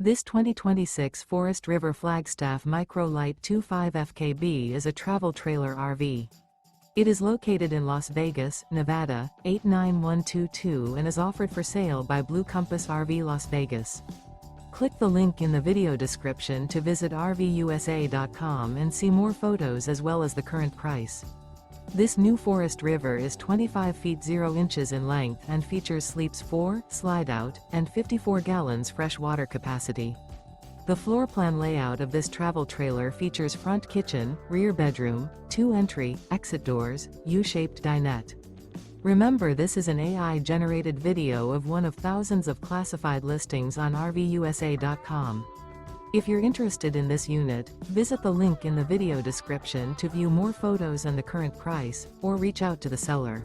This 2026 Forest River Flagstaff Micro Lite 25 FKB is a travel trailer RV. It is located in Las Vegas, Nevada, 89122 and is offered for sale by Blue Compass RV Las Vegas. Click the link in the video description to visit RVUSA.com and see more photos as well as the current price. This new Forest River is 25 feet 0 inches in length and features sleeps 4, Slideout, and 54 gallons fresh water capacity. The floor plan layout of this travel trailer features front kitchen, rear bedroom, 2 entry, exit doors, U-shaped dinette. Remember, this is an AI-generated video of one of thousands of classified listings on RVUSA.com. If you're interested in this unit, visit the link in the video description to view more photos and the current price, or reach out to the seller.